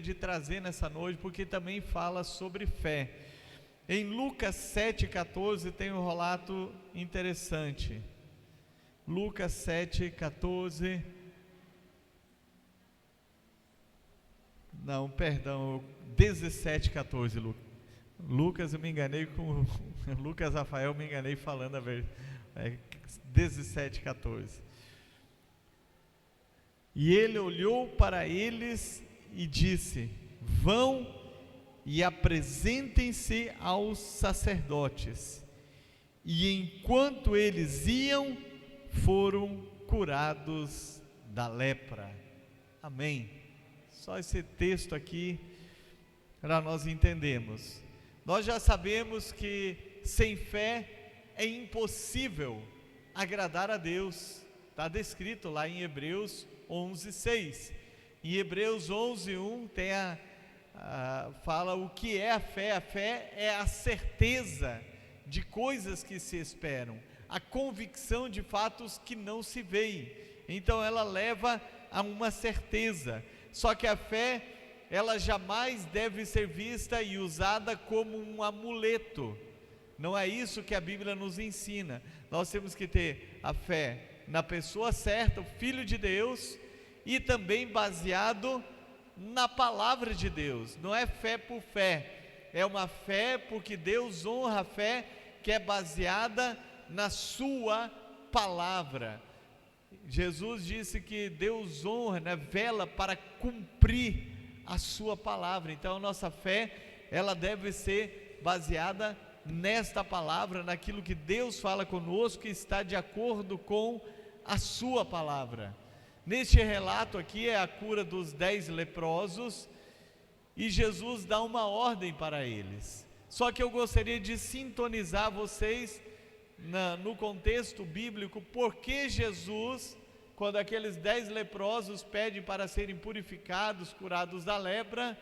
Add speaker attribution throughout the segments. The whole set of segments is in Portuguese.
Speaker 1: de trazer nessa noite, porque também fala sobre fé. Em Lucas 7,14 tem um relato interessante. Lucas 7,14. Não, perdão, 17,14, Lucas, eu me enganei com Lucas Rafael, me enganei falando a verdade. 17,14. E ele olhou para eles e disse: vão e apresentem-se aos sacerdotes. E enquanto eles iam, foram curados da lepra. Amém. Só esse texto aqui para nós entendermos. Nós já sabemos que sem fé é impossível agradar a Deus. Está descrito lá em Hebreus 11:6. Em Hebreus 11:1 tem fala o que é a fé. A fé é a certeza de coisas que se esperam, a convicção de fatos que não se veem. Então ela leva a uma certeza. Só que a fé, ela jamais deve ser vista e usada como um amuleto. Não é isso que a Bíblia nos ensina. Nós temos que ter a fé na pessoa certa, o Filho de Deus, e também baseado na palavra de Deus. Não é fé por fé, é uma fé porque Deus honra a fé que é baseada na sua palavra. Jesus disse que Deus honra, né, vela para cumprir a sua palavra. Então a nossa fé, ela deve ser baseada nesta palavra, naquilo que Deus fala conosco, que está de acordo com a sua palavra. Neste relato aqui é a cura dos 10 leprosos, e Jesus dá uma ordem para eles. Só que eu gostaria de sintonizar vocês no contexto bíblico, porque Jesus, quando aqueles 10 leprosos pedem para serem purificados, curados da lepra,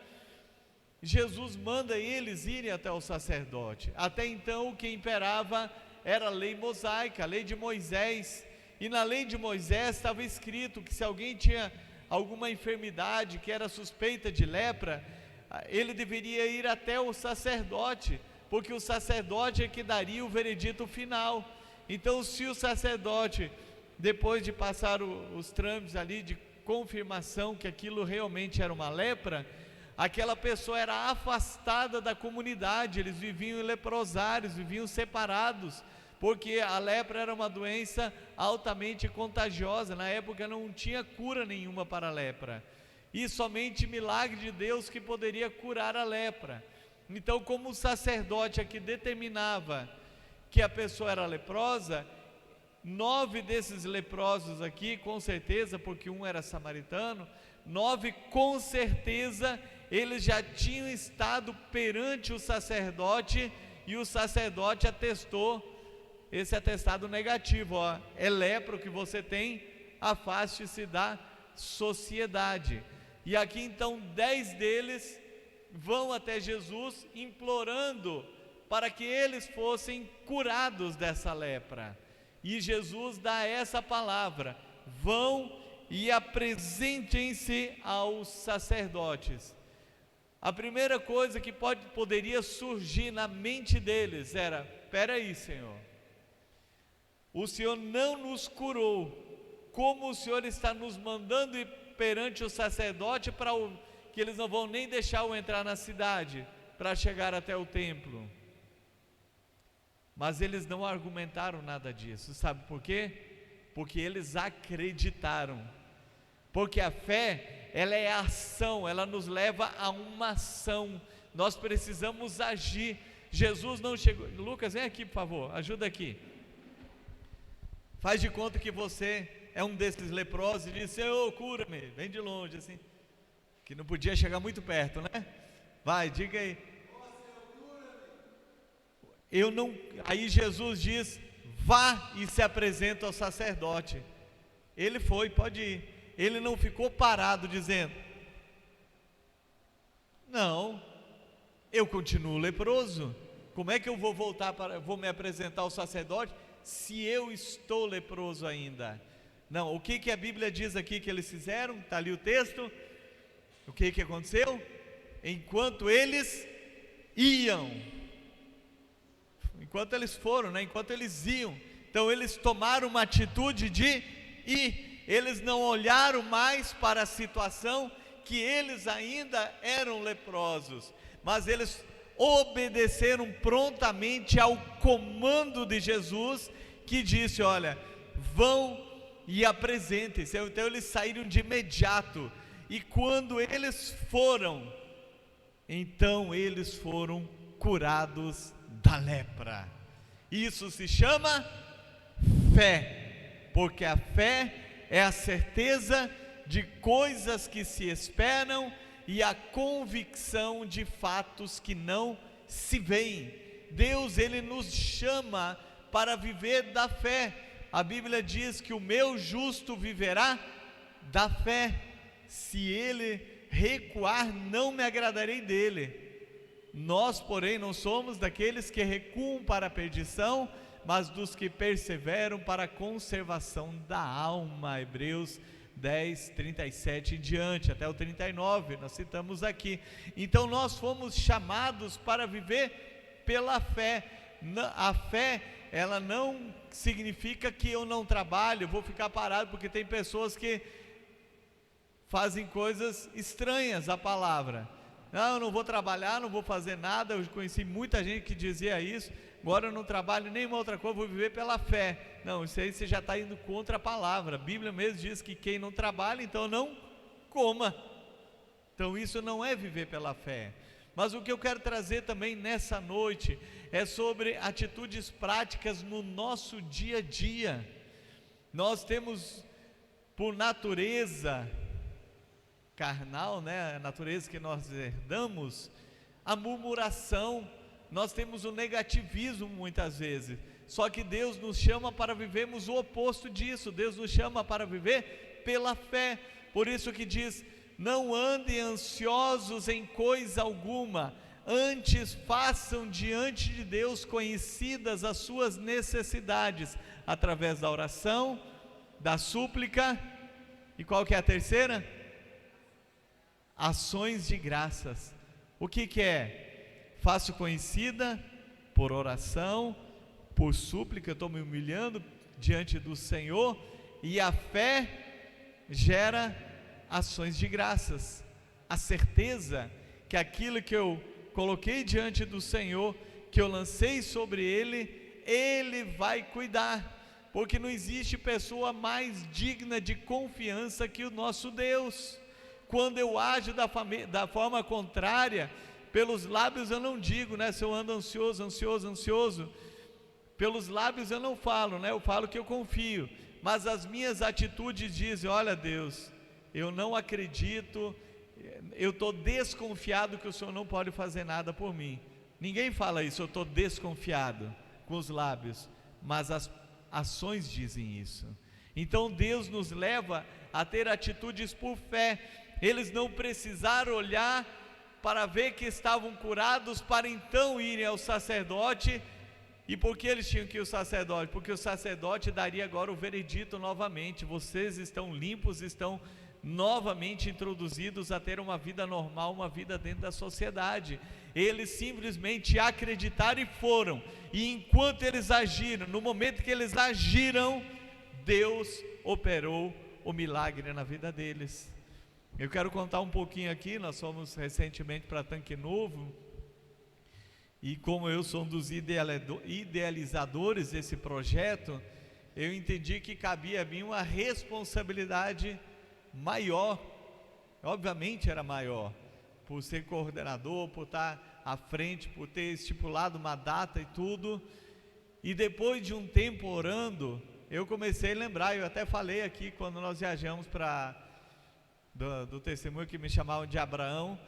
Speaker 1: Jesus manda eles irem até o sacerdote. Até então o que imperava era a lei mosaica, a lei de Moisés. E na lei de Moisés estava escrito que se alguém tinha alguma enfermidade que era suspeita de lepra, ele deveria ir até o sacerdote, porque o sacerdote é que daria o veredito final. Então, se o sacerdote, depois de passar os trâmites ali de confirmação que aquilo realmente era uma lepra, aquela pessoa era afastada da comunidade. Eles viviam em leprosários, viviam separados, porque a lepra era uma doença altamente contagiosa. Na época não tinha cura nenhuma para a lepra, e somente milagre de Deus que poderia curar a lepra. Então, como o sacerdote aqui determinava que a pessoa era leprosa, 9 desses leprosos aqui, com certeza, porque um era samaritano, 9 com certeza, eles já tinham estado perante o sacerdote, e o sacerdote atestou esse atestado negativo: ó, é lepra que você tem, afaste-se da sociedade. E aqui então 10 deles vão até Jesus implorando para que eles fossem curados dessa lepra. E Jesus dá essa palavra: vão e apresentem-se aos sacerdotes. A primeira coisa que poderia surgir na mente deles era: espera aí, Senhor, o Senhor não nos curou, como o Senhor está nos mandando ir perante o sacerdote, que eles não vão nem deixar-o entrar na cidade para chegar até o templo? Mas eles não argumentaram nada disso. Sabe por quê? Porque eles acreditaram. Porque a fé, ela é ação, ela nos leva a uma ação. Nós precisamos agir. Jesus não chegou. Lucas, vem aqui por favor, ajuda aqui. Faz de conta que você é um desses leprosos e diz: Senhor, cura-me. Vem de longe assim, que não podia chegar muito perto, né? Vai, diga aí. Eu não. Aí Jesus diz: vá e se apresenta ao sacerdote. Ele foi, pode ir. Ele não ficou parado dizendo: não, eu continuo leproso. Como é que eu vou vou me apresentar ao sacerdote se eu estou leproso ainda? Não, o que a Bíblia diz aqui que eles fizeram? Está ali o texto. O que aconteceu? Enquanto eles iam, enquanto eles foram, né? Enquanto eles iam, então eles tomaram uma atitude de ir, eles não olharam mais para a situação que eles ainda eram leprosos, mas eles obedeceram prontamente ao comando de Jesus, que disse: olha, vão e apresentem-se. Então eles saíram de imediato, e quando eles foram, então eles foram curados da lepra. Isso se chama fé, porque a fé é a certeza de coisas que se esperam e a convicção de fatos que não se veem. Deus, Ele nos chama para viver da fé. A Bíblia diz que o meu justo viverá da fé. Se ele recuar, não me agradarei dele. Nós, porém, não somos daqueles que recuam para a perdição, mas dos que perseveram para a conservação da alma. Hebreus 10, 37 em diante, até o 39, nós citamos aqui. Então nós fomos chamados para viver pela fé. A fé, ela não significa que eu não trabalho, vou ficar parado, porque tem pessoas que fazem coisas estranhas à palavra. Não, eu não vou trabalhar, não vou fazer nada. Eu conheci muita gente que dizia isso: agora eu não trabalho nenhuma outra coisa, vou viver pela fé. Não, isso aí você já está indo contra a palavra. A Bíblia mesmo diz que quem não trabalha, então não coma. Então isso não é viver pela fé. Mas o que eu quero trazer também nessa noite é sobre atitudes práticas no nosso dia a dia. Nós temos, por natureza carnal, né, a natureza que nós herdamos, a murmuração. Nós temos o negativismo muitas vezes, só que Deus nos chama para vivermos o oposto disso. Deus nos chama para viver pela fé. Por isso que diz: não andem ansiosos em coisa alguma, antes façam diante de Deus conhecidas as suas necessidades, através da oração, da súplica, e qual que é a terceira? Ações de graças. O que é? Faço conhecida por oração, por súplica, eu estou me humilhando diante do Senhor, e a fé gera ações de graças, a certeza que aquilo que eu coloquei diante do Senhor, que eu lancei sobre Ele, Ele vai cuidar, porque não existe pessoa mais digna de confiança que o nosso Deus. Quando eu ajo da forma contrária, pelos lábios eu não digo, né, se eu ando ansioso, pelos lábios eu não falo, né, eu falo que eu confio, mas as minhas atitudes dizem: olha Deus, eu não acredito, eu estou desconfiado que o Senhor não pode fazer nada por mim. Ninguém fala isso, eu estou desconfiado com os lábios, mas as ações dizem isso. Então Deus nos leva a ter atitudes por fé. Eles não precisaram olhar para ver que estavam curados, para então irem ao sacerdote. E por que eles tinham que ir ao sacerdote? Porque o sacerdote daria agora o veredito novamente: vocês estão limpos, estão novamente introduzidos a ter uma vida normal, uma vida dentro da sociedade. Eles simplesmente acreditaram e foram, e enquanto eles agiram, no momento que eles agiram, Deus operou o milagre na vida deles. Eu quero contar um pouquinho aqui. Nós fomos recentemente para Tanque Novo, e como eu sou um dos idealizadores desse projeto, eu entendi que cabia a mim uma responsabilidade maior. Obviamente era maior, por ser coordenador, por estar à frente, por ter estipulado uma data e tudo. E depois de um tempo orando, eu comecei a lembrar, eu até falei aqui quando nós viajamos do testemunho que me chamavam de Abraão,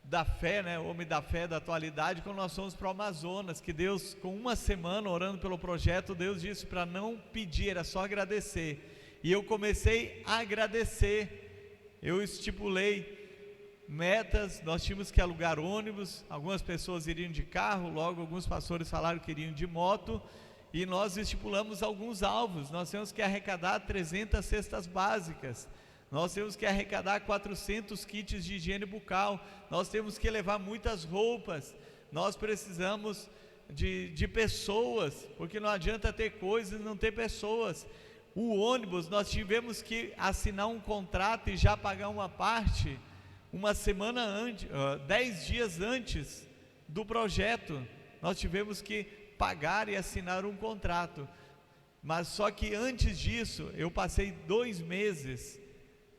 Speaker 1: da fé, né, homem da fé da atualidade, quando nós fomos para o Amazonas, que Deus, com uma semana orando pelo projeto, Deus disse para não pedir, era só agradecer. E eu comecei a agradecer. Eu estipulei metas, nós tínhamos que alugar ônibus, algumas pessoas iriam de carro, logo alguns pastores falaram que iriam de moto, e nós estipulamos alguns alvos. Nós temos que arrecadar 300 cestas básicas. nós temos que arrecadar 400 kits de higiene bucal, nós temos que levar muitas roupas, nós precisamos de pessoas, porque não adianta ter coisas e não ter pessoas. O ônibus, nós tivemos que assinar um contrato e já pagar uma parte, uma semana antes, 10 dias antes do projeto, nós tivemos que pagar e assinar um contrato. Mas só que antes disso, eu passei 2 meses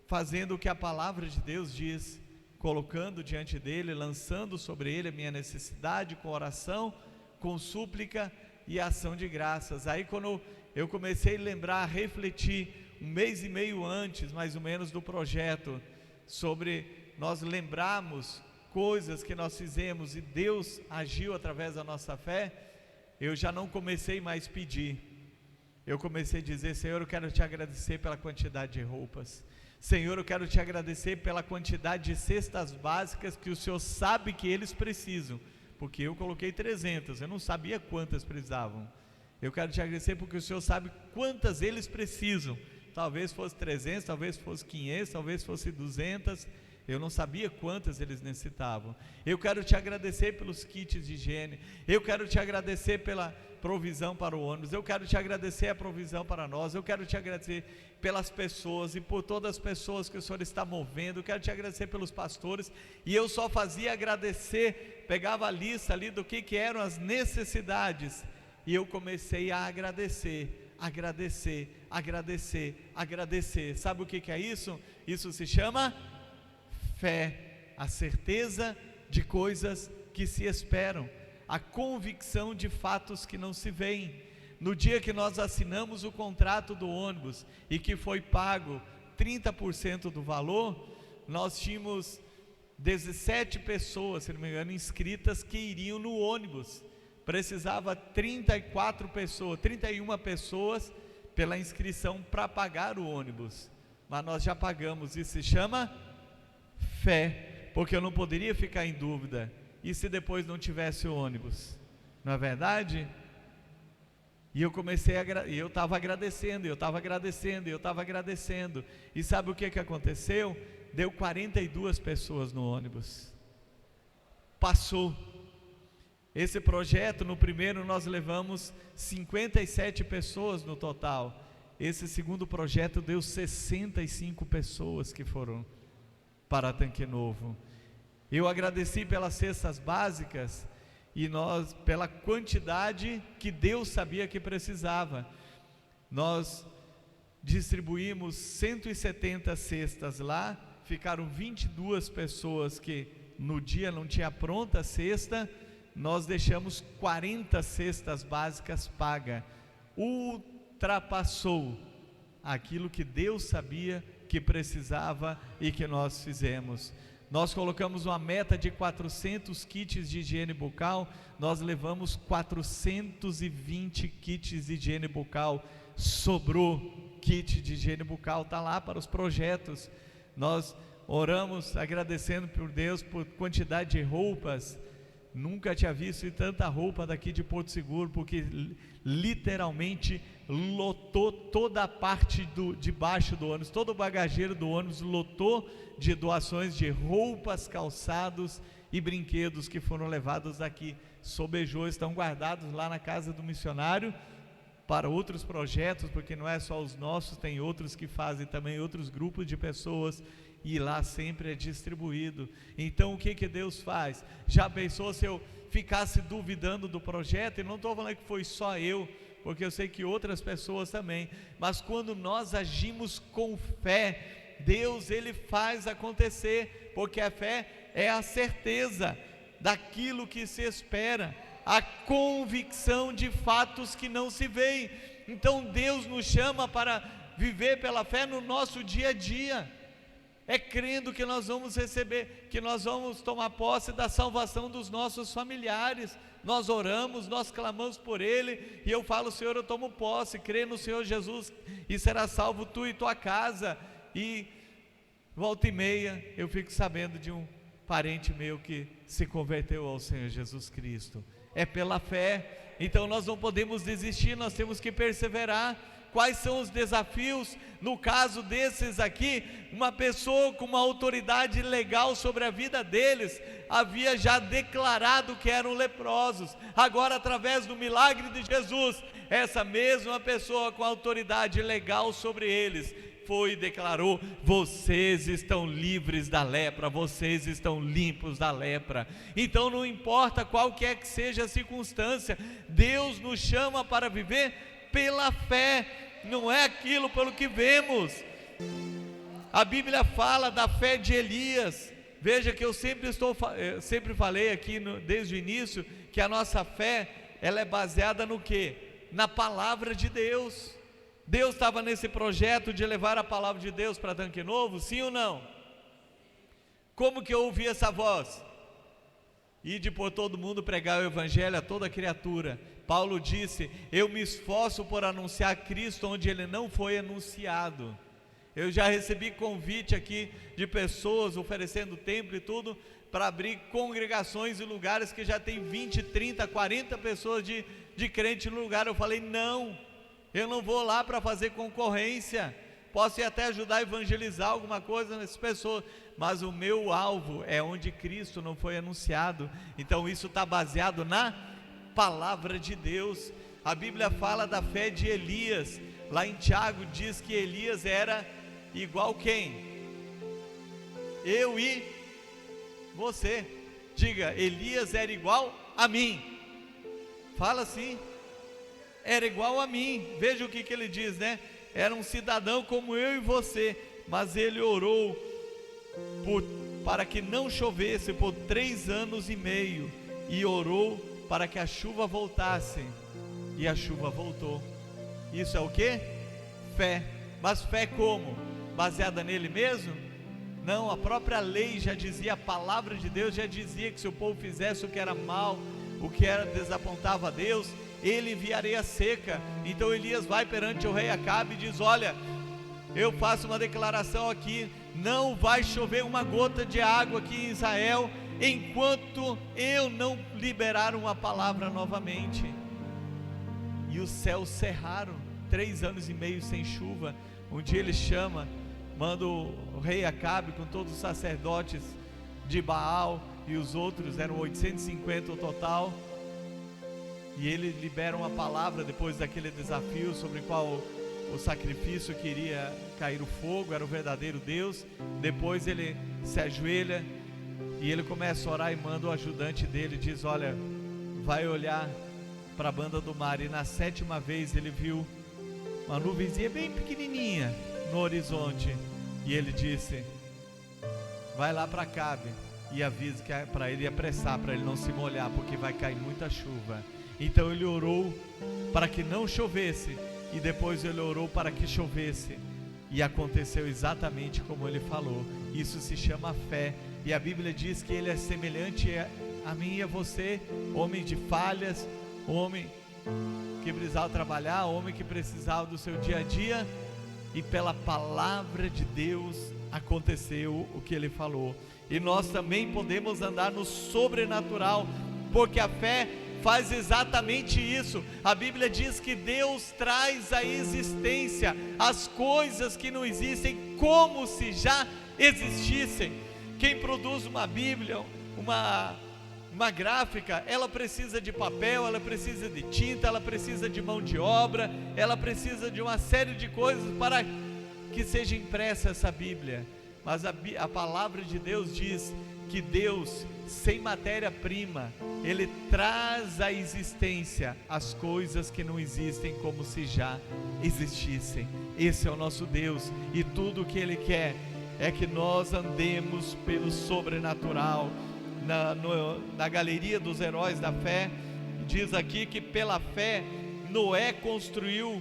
Speaker 1: fazendo o que a palavra de Deus diz, colocando diante dele, lançando sobre ele a minha necessidade, com oração, com súplica e ação de graças. Aí quando eu comecei a lembrar, a refletir, 1 mês e meio antes, mais ou menos, do projeto, sobre nós lembrarmos coisas que nós fizemos e Deus agiu através da nossa fé, eu já não comecei mais a pedir, eu comecei a dizer: Senhor, eu quero te agradecer pela quantidade de roupas, Senhor, eu quero te agradecer pela quantidade de cestas básicas que o Senhor sabe que eles precisam, porque eu coloquei 300, eu não sabia quantas precisavam. Eu quero te agradecer porque o Senhor sabe quantas eles precisam. Talvez fosse 300, talvez fosse 500, talvez fosse 200, eu não sabia quantas eles necessitavam. Eu quero te agradecer pelos kits de higiene, eu quero te agradecer pela provisão para o ônibus, eu quero te agradecer a provisão para nós, eu quero te agradecer pelas pessoas e por todas as pessoas que o Senhor está movendo, eu quero te agradecer pelos pastores. E eu só fazia agradecer, pegava a lista ali do que eram as necessidades, e eu comecei a agradecer, agradecer, agradecer, agradecer. Sabe o que é isso? Isso se chama fé, a certeza de coisas que se esperam, a convicção de fatos que não se veem. No dia que nós assinamos o contrato do ônibus e que foi pago 30% do valor, nós tínhamos 17 pessoas, se não me engano, inscritas que iriam no ônibus. Precisava 34 pessoas, 31 pessoas pela inscrição para pagar o ônibus, mas nós já pagamos. Isso se chama fé, porque eu não poderia ficar em dúvida, e se depois não tivesse o ônibus, não é verdade? E eu comecei e eu estava agradecendo, eu estava agradecendo, eu estava agradecendo, e sabe o que aconteceu? Deu 42 pessoas no ônibus, passou. Esse projeto, no primeiro nós levamos 57 pessoas no total, esse segundo projeto deu 65 pessoas que foram para Tanque Novo. Eu agradeci pelas cestas básicas, e nós, pela quantidade que Deus sabia que precisava, nós distribuímos 170 cestas lá, ficaram 22 pessoas que no dia não tinha pronta a cesta, nós deixamos 40 cestas básicas pagas, ultrapassou aquilo que Deus sabia que precisava e que nós fizemos. Nós colocamos uma meta de 400 kits de higiene bucal, nós levamos 420 kits de higiene bucal, sobrou kit de higiene bucal, está lá para os projetos. Nós oramos agradecendo por Deus por quantidade de roupas, nunca tinha visto tanta roupa daqui de Porto Seguro, porque literalmente lotou toda a parte de baixo do ônibus, todo o bagageiro do ônibus lotou de doações de roupas, calçados e brinquedos que foram levados daqui, sobejou, estão guardados lá na casa do missionário para outros projetos, porque não é só os nossos, tem outros que fazem também, outros grupos de pessoas, e lá sempre é distribuído. Então o que Deus faz? Já pensou se eu ficasse duvidando do projeto? E não estou falando que foi só eu, porque eu sei que outras pessoas também, mas quando nós agimos com fé, Deus ele faz acontecer, porque a fé é a certeza daquilo que se espera, a convicção de fatos que não se veem. Então Deus nos chama para viver pela fé no nosso dia a dia, é crendo que nós vamos receber, que nós vamos tomar posse da salvação dos nossos familiares. Nós oramos, nós clamamos por ele, e eu falo: Senhor, eu tomo posse, crê no Senhor Jesus, e será salvo tu e tua casa. E volta e meia eu fico sabendo de um parente meu que se converteu ao Senhor Jesus Cristo. É pela fé. Então nós não podemos desistir, nós temos que perseverar, Quais são os desafios? No caso desses aqui, uma pessoa com uma autoridade legal sobre a vida deles, havia já declarado que eram leprosos. Agora, através do milagre de Jesus, essa mesma pessoa com autoridade legal sobre eles, foi e declarou: vocês estão livres da lepra, vocês estão limpos da lepra. Então não importa qualquer que seja a circunstância, Deus nos chama para viver pela fé, não é aquilo pelo que vemos. A Bíblia fala da fé de Elias. Veja que eu sempre falei aqui desde o início, que a nossa fé, ela é baseada no quê? Na palavra de Deus. Deus estava nesse projeto de levar a palavra de Deus para Tanque Novo, sim ou não? Como que eu ouvi essa voz? Ide por todo mundo pregar o evangelho a toda criatura. Paulo disse: eu me esforço por anunciar Cristo onde ele não foi anunciado. Eu já recebi convite aqui de pessoas oferecendo templo e tudo, para abrir congregações em lugares que já tem 20, 30, 40 pessoas de crente no lugar. Eu falei: não, eu não vou lá para fazer concorrência. Posso ir até ajudar a evangelizar alguma coisa nessas pessoas, mas o meu alvo é onde Cristo não foi anunciado. Então isso está baseado na palavra de Deus. A Bíblia fala da fé de Elias. Lá em Tiago diz que Elias era igual quem? Eu e você. Diga: Elias era igual a mim. Fala assim: era igual a mim. Veja o que ele diz, né? Era um cidadão como eu e você, mas ele orou para que não chovesse por 3 anos e meio, e orou para que a chuva voltasse, e a chuva voltou. Isso é o que? Fé. Mas fé como? Baseada nele mesmo? Não, a própria lei já dizia, a palavra de Deus já dizia que se o povo fizesse o que era mal, o que desapontava a Deus, ele enviaria a seca. Então Elias vai perante o rei Acabe e diz: olha, eu faço uma declaração aqui, não vai chover uma gota de água aqui em Israel, enquanto eu não liberar uma palavra novamente. E os céus cerraram, 3 anos e meio sem chuva. Um dia ele manda o rei Acabe com todos os sacerdotes de Baal, e os outros, eram 850 o total, e ele libera uma palavra depois daquele desafio sobre qual o sacrifício que iria cair o fogo, era o verdadeiro Deus. Depois ele se ajoelha e ele começa a orar e manda o ajudante dele, diz: olha, vai olhar para a banda do mar. E na 7ª vez ele viu uma nuvenzinha bem pequenininha no horizonte, e ele disse: vai lá para Acabe e avisa que para ele apressar, para ele não se molhar, porque vai cair muita chuva. Então ele orou para que não chovesse, e depois ele orou para que chovesse, e aconteceu exatamente como ele falou. Isso se chama fé, e a Bíblia diz que ele é semelhante a mim e a você, homem de falhas, homem que precisava trabalhar, homem que precisava do seu dia a dia, e pela palavra de Deus aconteceu o que ele falou. E nós também podemos andar no sobrenatural, porque a fé faz exatamente isso. A Bíblia diz que Deus traz à existência as coisas que não existem, como se já existissem. Quem produz uma Bíblia, uma gráfica, ela precisa de papel, ela precisa de tinta, ela precisa de mão de obra, ela precisa de uma série de coisas para que seja impressa essa Bíblia. Mas a palavra de Deus diz que Deus, sem matéria-prima, Ele traz à existência as coisas que não existem, como se já existissem. Esse é o nosso Deus, e tudo o que Ele quer é que nós andemos pelo sobrenatural. Na galeria dos heróis da fé, diz aqui que pela fé Noé construiu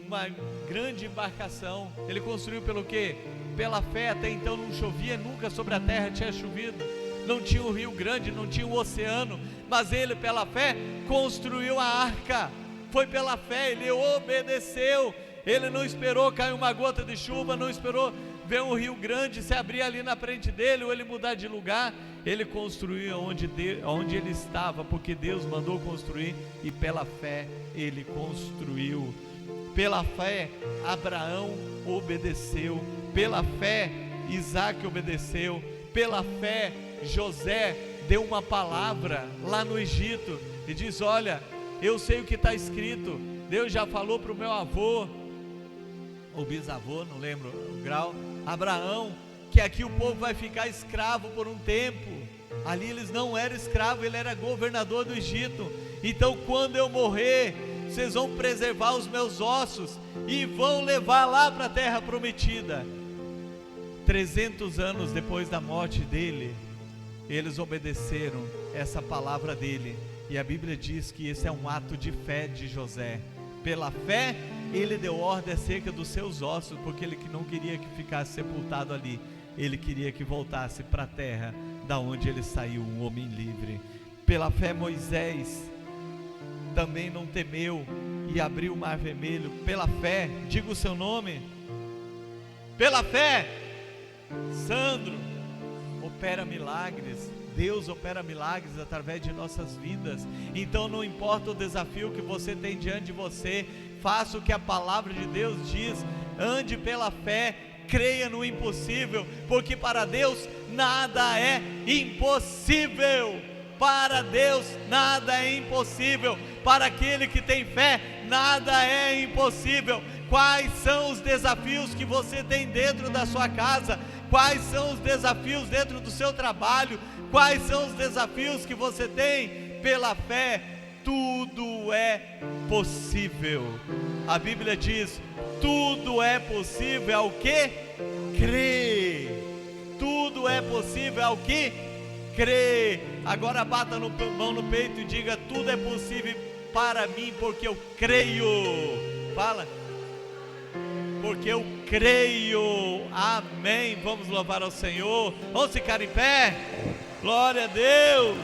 Speaker 1: uma grande embarcação. Ele construiu pelo quê? Pela fé. Até então não chovia, nunca sobre a terra tinha chovido, não tinha um rio grande, não tinha um oceano, mas ele pela fé construiu a arca. Foi pela fé, ele obedeceu, ele não esperou cair uma gota de chuva, não esperou ver um rio grande se abrir ali na frente dele, ou ele mudar de lugar. Ele construiu onde ele estava, porque Deus mandou construir, e pela fé ele construiu. Pela fé, Abraão obedeceu. Pela fé, Isaac obedeceu. Pela fé, José deu uma palavra lá no Egito e diz: olha, eu sei o que está escrito, Deus já falou para o meu avô, ou bisavô, não lembro o grau, Abraão, que aqui o povo vai ficar escravo por um tempo. Ali eles não eram escravos, ele era governador do Egito. Então quando eu morrer, vocês vão preservar os meus ossos e vão levar lá para a terra prometida. 300 anos depois da morte dele, eles obedeceram essa palavra dele, e a Bíblia diz que esse é um ato de fé de José. Pela fé, ele deu ordem acerca dos seus ossos, porque ele não queria que ficasse sepultado ali, ele queria que voltasse para a terra, da onde ele saiu, um homem livre. Pela fé, Moisés também não temeu e abriu o mar vermelho. Pela fé, diga o seu nome. Pela fé, Sandro opera milagres. Deus opera milagres através de nossas vidas. Então não importa o desafio que você tem diante de você, faça o que a palavra de Deus diz, ande pela fé, creia no impossível, porque para Deus nada é impossível. Para Deus nada é impossível. Para aquele que tem fé, nada é impossível. Quais são os desafios que você tem dentro da sua casa? Quais são os desafios dentro do seu trabalho? Quais são os desafios que você tem? Pela fé, tudo é possível. A Bíblia diz: tudo é possível ao que crê. Tudo é possível ao que crê. Agora bata a mão no peito e diga: tudo é possível para mim, porque eu creio. Fala: porque eu creio. Amém. Vamos louvar ao Senhor. Vamos ficar em pé. Glória a Deus.